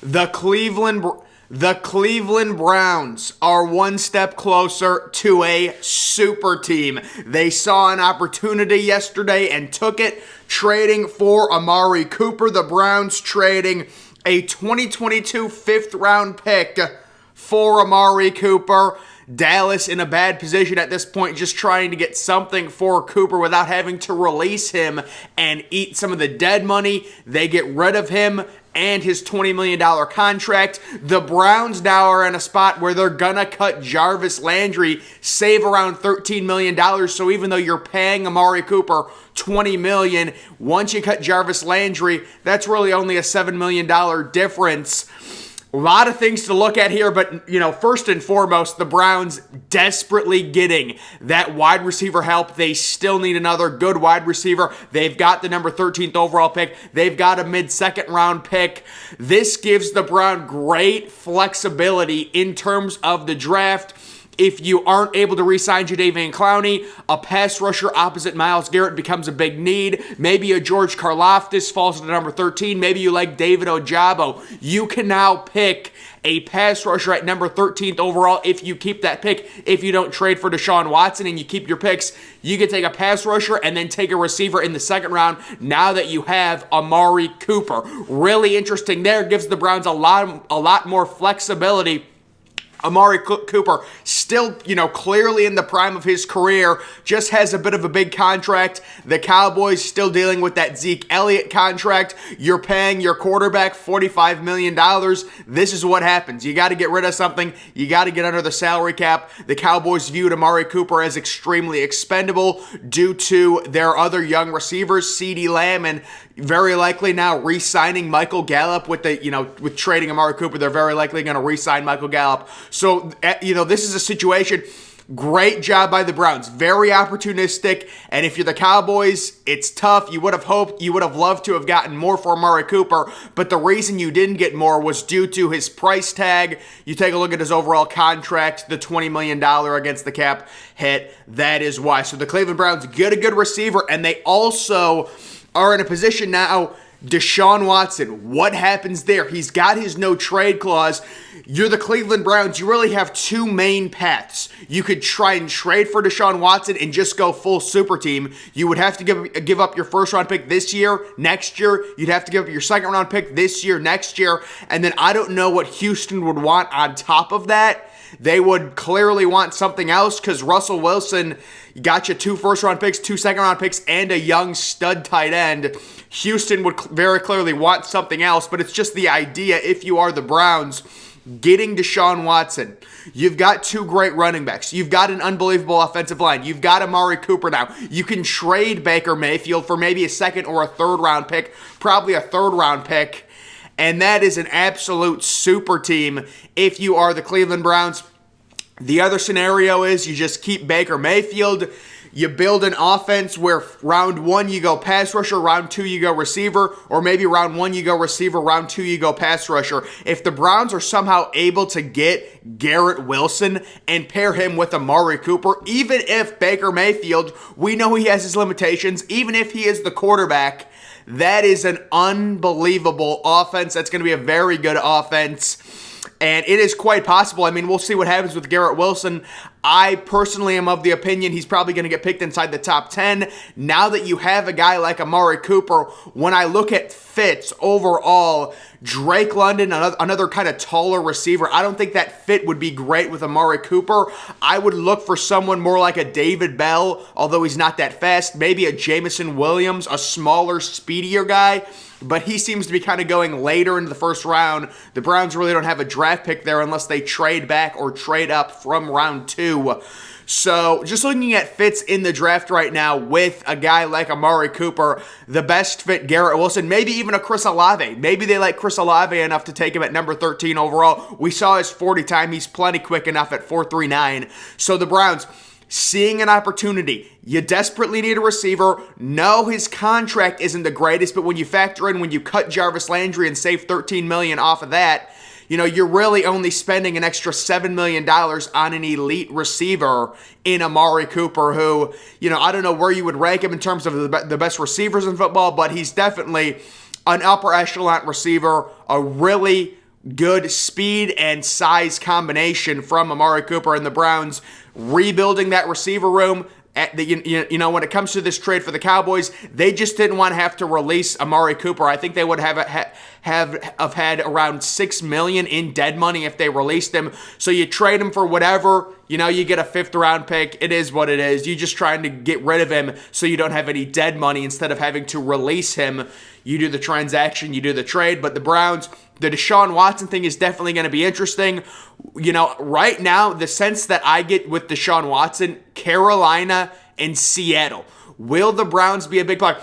The Cleveland Browns are one step closer to a super team. They saw an opportunity yesterday and took it, trading for Amari Cooper. The Browns trading a 2022 fifth-round pick for Amari Cooper. Dallas in a bad position at this point, just trying to get something for Cooper without having to release him and eat some of the dead money. They get rid of him and his $20 million contract. The Browns now are in a spot where they're gonna cut Jarvis Landry, save around $13 million. So even though you're paying Amari Cooper $20 million, once you cut Jarvis Landry, that's really only a $7 million difference. A lot of things to look at here, but, first and foremost, the Browns desperately getting that wide receiver help. They still need another good wide receiver. They've got the number 13th overall pick. They've got a mid-second round pick. This gives the Browns great flexibility in terms of the draft. If you aren't able to re-sign Jadeveon Clowney, a pass rusher opposite Myles Garrett becomes a big need. Maybe a George Karlaftis falls to the number 13. Maybe you like David Ojabo. You can now pick a pass rusher at number 13th overall if you keep that pick. If you don't trade for Deshaun Watson and you keep your picks, you can take a pass rusher and then take a receiver in the second round now that you have Amari Cooper. Really interesting there. Gives the Browns a lot more flexibility. Amari Cooper still, clearly in the prime of his career, just has a bit of a big contract. The Cowboys still dealing with that Zeke Elliott contract. You're paying your quarterback $45 million. This is what happens. You got to get rid of something. You got to get under the salary cap. The Cowboys viewed Amari Cooper as extremely expendable due to their other young receivers, CeeDee Lamb, and very likely now re-signing Michael Gallup with trading Amari Cooper. They're very likely going to re-sign Michael Gallup. So, this is a situation. Great job by the Browns. Very opportunistic. And if you're the Cowboys, it's tough. You would have loved to have gotten more for Amari Cooper. But the reason you didn't get more was due to his price tag. You take a look at his overall contract, the $20 million against the cap hit. That is why. So the Cleveland Browns get a good receiver. And they also are in a position now. Deshaun Watson, what happens there? He's got his no trade clause. You're the Cleveland Browns. You really have two main paths. You could try and trade for Deshaun Watson and just go full super team. You would have to give up your first round pick this year, next year. You'd have to give up your second round pick this year, next year. And then I don't know what Houston would want on top of that. They would clearly want something else because Russell Wilson got you 2 first-round picks, 2 second-round picks, and a young stud tight end. Houston would very clearly want something else, but it's just the idea, if you are the Browns, getting Deshaun Watson. You've got 2 great running backs. You've got an unbelievable offensive line. You've got Amari Cooper now. You can trade Baker Mayfield for maybe a second or a third-round pick, probably a third-round pick. And that is an absolute super team if you are the Cleveland Browns. The other scenario is you just keep Baker Mayfield. You build an offense where round 1 you go pass rusher, round 2 you go receiver, or maybe round 1 you go receiver, round 2 you go pass rusher. If the Browns are somehow able to get Garrett Wilson and pair him with Amari Cooper, even if Baker Mayfield, we know he has his limitations, even if he is the quarterback, that is an unbelievable offense. That's going to be a very good offense. And it is quite possible. I mean, we'll see what happens with Garrett Wilson. I personally am of the opinion he's probably going to get picked inside the top 10. Now that you have a guy like Amari Cooper, when I look at fits overall, Drake London, another kind of taller receiver, I don't think that fit would be great with Amari Cooper. I would look for someone more like a David Bell, although he's not that fast. Maybe a Jameson Williams, a smaller, speedier guy. But he seems to be kind of going later into the first round. The Browns really don't have a draft pick there unless they trade back or trade up from round 2. So just looking at fits in the draft right now with a guy like Amari Cooper, the best fit Garrett Wilson, maybe even a Chris Olave. Maybe they like Chris Olave enough to take him at number 13 overall. We saw his 40 time. He's plenty quick enough at 4.39. So the Browns, seeing an opportunity. You desperately need a receiver. No, his contract isn't the greatest, but when you factor in when you cut Jarvis Landry and save $13 million off of that, you're really only spending an extra $7 million on an elite receiver in Amari Cooper, who, I don't know where you would rank him in terms of the best receivers in football, but he's definitely an upper echelon receiver, a really good speed and size combination from Amari Cooper and the Browns rebuilding that receiver room. When it comes to this trade for the Cowboys, they just didn't want to have to release Amari Cooper. I think they would have had around $6 million in dead money if they released him. So you trade him for whatever. You get a 5th-round pick. It is what it is. You're just trying to get rid of him so you don't have any dead money instead of having to release him. You do the transaction, you do the trade. But the Browns, the Deshaun Watson thing is definitely going to be interesting. Right now, the sense that I get with Deshaun Watson, Carolina and Seattle. Will the Browns be a big player?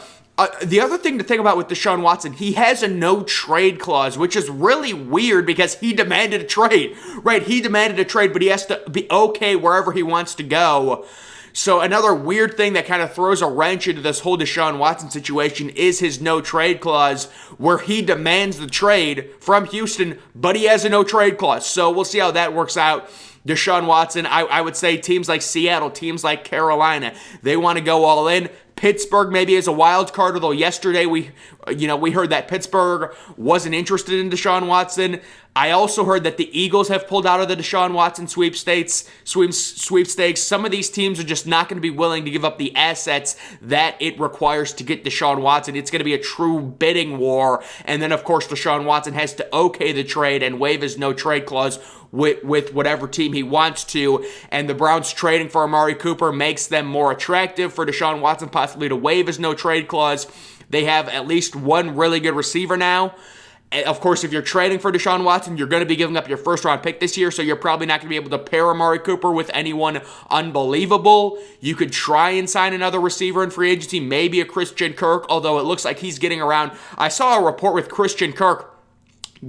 The other thing to think about with Deshaun Watson, he has a no-trade clause, which is really weird because he demanded a trade, right? He demanded a trade, but he has to be okay wherever he wants to go. So another weird thing that kind of throws a wrench into this whole Deshaun Watson situation is his no-trade clause, where he demands the trade from Houston, but he has a no-trade clause. So we'll see how that works out. Deshaun Watson, I would say teams like Seattle, teams like Carolina, they want to go all in. Pittsburgh maybe as a wild card, although yesterday we heard that Pittsburgh wasn't interested in Deshaun Watson. I also heard that the Eagles have pulled out of the Deshaun Watson sweepstakes. Some of these teams are just not going to be willing to give up the assets that it requires to get Deshaun Watson. It's going to be a true bidding war. And then, of course, Deshaun Watson has to okay the trade and waive his no-trade clause with whatever team he wants to. And the Browns trading for Amari Cooper makes them more attractive for Deshaun Watson possibly to waive his no-trade clause. They have at least one really good receiver now. Of course, if you're trading for Deshaun Watson, you're going to be giving up your 1st-round pick this year, so you're probably not going to be able to pair Amari Cooper with anyone unbelievable. You could try and sign another receiver in free agency, maybe a Christian Kirk, although it looks like he's getting around. I saw a report with Christian Kirk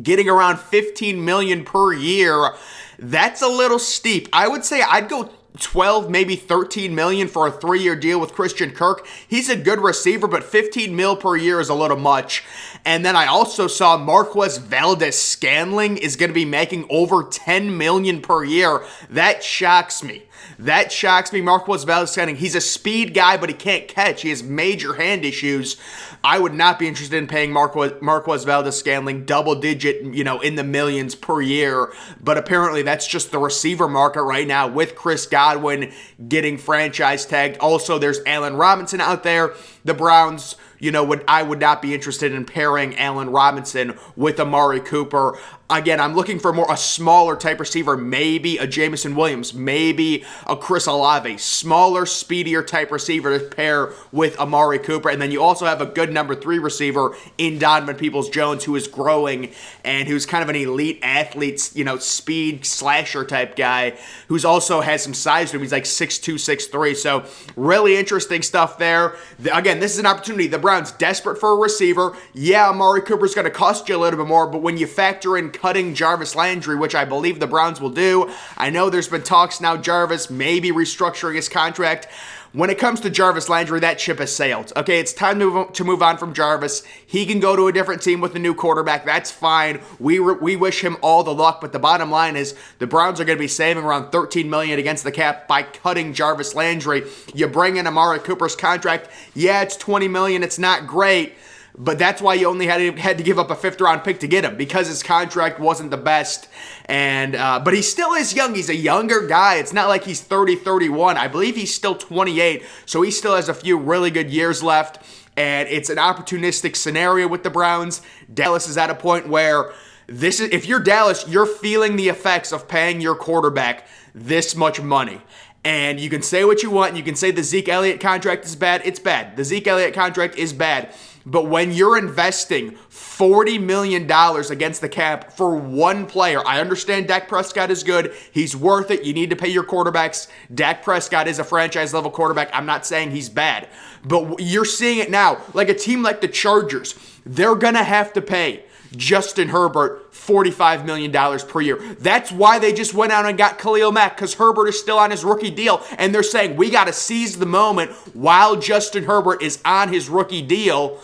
getting around $15 million per year. That's a little steep. I would say I'd go 12, maybe 13 million for a 3-year deal with Christian Kirk. He's a good receiver, but 15 mil per year is a little much. And then I also saw Marquez Valdes-Scantling is going to be making over 10 million per year. That shocks me. Marquez Valdes-Scantling. He's a speed guy, but he can't catch. He has major hand issues. I would not be interested in paying Marquez Valdes-Scantling double-digit, in the millions per year. But apparently that's just the receiver market right now with Chris Godwin getting franchise tagged. Also, there's Allen Robinson out there. The Browns, I would not be interested in pairing Allen Robinson with Amari Cooper. Again, I'm looking for a smaller type receiver, maybe a Jameson Williams, maybe a Chris Olave, smaller, speedier type receiver to pair with Amari Cooper. And then you also have a good number 3 receiver in Donovan Peoples-Jones, who is growing and who's kind of an elite athlete, speed slasher type guy, who's also has some size to him. He's like 6'2", 6'3". So really interesting stuff there. Again, this is an opportunity. The Browns desperate for a receiver. Yeah, Amari Cooper's going to cost you a little bit more, but when you factor in cutting Jarvis Landry, which I believe the Browns will do, I know there's been talks now Jarvis maybe restructuring his contract. When it comes to Jarvis Landry, that ship has sailed. Okay, it's time to move on from Jarvis. He can go to a different team with a new quarterback. That's fine. We wish him all the luck, but the bottom line is the Browns are going to be saving around $13 million against the cap by cutting Jarvis Landry. You bring in Amari Cooper's contract. Yeah, it's $20 million. It's not great. But that's why you only had to give up a 5th-round pick to get him, because his contract wasn't the best. And but he still is young. He's a younger guy. It's not like he's 30, 31. I believe he's still 28, so he still has a few really good years left. And it's an opportunistic scenario with the Browns. Dallas is at a point where if you're Dallas, you're feeling the effects of paying your quarterback this much money. And you can say what you want. You can say the Zeke Elliott contract is bad. It's bad. The Zeke Elliott contract is bad. But when you're investing $40 million against the cap for one player, I understand Dak Prescott is good. He's worth it. You need to pay your quarterbacks. Dak Prescott is a franchise-level quarterback. I'm not saying he's bad. But you're seeing it now. Like a team like the Chargers, they're going to have to pay Justin Herbert $45 million per year. That's why they just went out and got Khalil Mack, because Herbert is still on his rookie deal, and they're saying we got to seize the moment while Justin Herbert is on his rookie deal.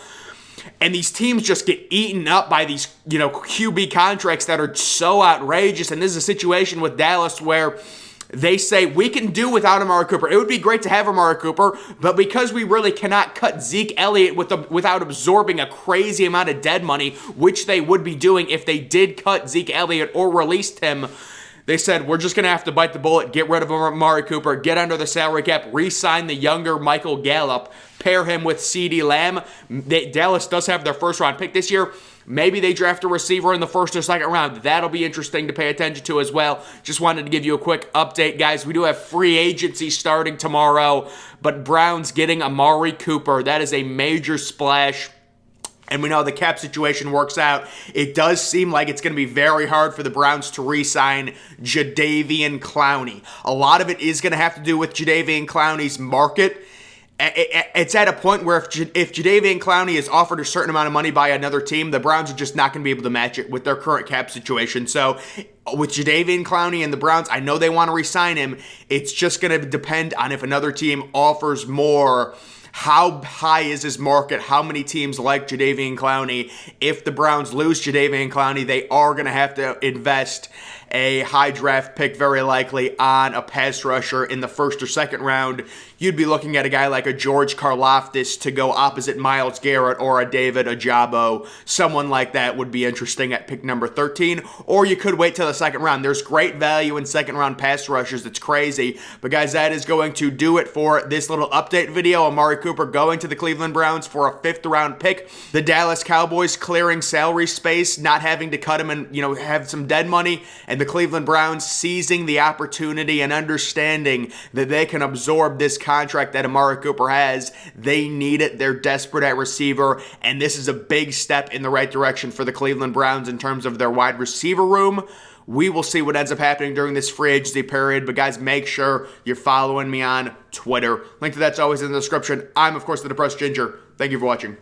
And these teams just get eaten up by these, QB contracts that are so outrageous. And this is a situation with Dallas where They say we can do without Amari Cooper. It would be great to have Amari Cooper, but because we really cannot cut Zeke Elliott without absorbing a crazy amount of dead money, which they would be doing if they did cut Zeke Elliott or released him, they said, we're just going to have to bite the bullet, get rid of Amari Cooper, get under the salary cap, re-sign the younger Michael Gallup, pair him with CeeDee Lamb. Dallas does have their first-round pick this year. Maybe they draft a receiver in the first or second round. That'll be interesting to pay attention to as well. Just wanted to give you a quick update, guys. We do have free agency starting tomorrow, but Browns getting Amari Cooper. That is a major splash. And we know the cap situation works out. It does seem like it's going to be very hard for the Browns to re-sign Jadeveon Clowney. A lot of it is going to have to do with Jadeveon Clowney's market. It's at a point where if Jadeveon Clowney is offered a certain amount of money by another team, the Browns are just not going to be able to match it with their current cap situation. So with Jadeveon Clowney and the Browns, I know they want to re-sign him. It's just going to depend on if another team offers more. How high is his market? How many teams like Jadeveon Clowney? If the Browns lose Jadeveon Clowney, they are going to have to invest a high draft pick, very likely, on a pass rusher in the first or second round. You'd be looking at a guy like a George Karlaftis to go opposite Myles Garrett or a David Ojabo. Someone like that would be interesting at pick number 13. Or you could wait till the second round. There's great value in second round pass rushers. It's crazy. But guys, that is going to do it for this little update video. Amari Cooper going to the Cleveland Browns for a 5th round pick. The Dallas Cowboys clearing salary space, not having to cut him and, have some dead money. And the Cleveland Browns seizing the opportunity and understanding that they can absorb this contract that Amari Cooper has. They need it. They're desperate at receiver, and this is a big step in the right direction for the Cleveland Browns in terms of their wide receiver room. We will see what ends up happening during this free agency period, but guys, make sure you're following me on Twitter. Link to that's always in the description. I'm, of course, the Depressed Ginger. Thank you for watching.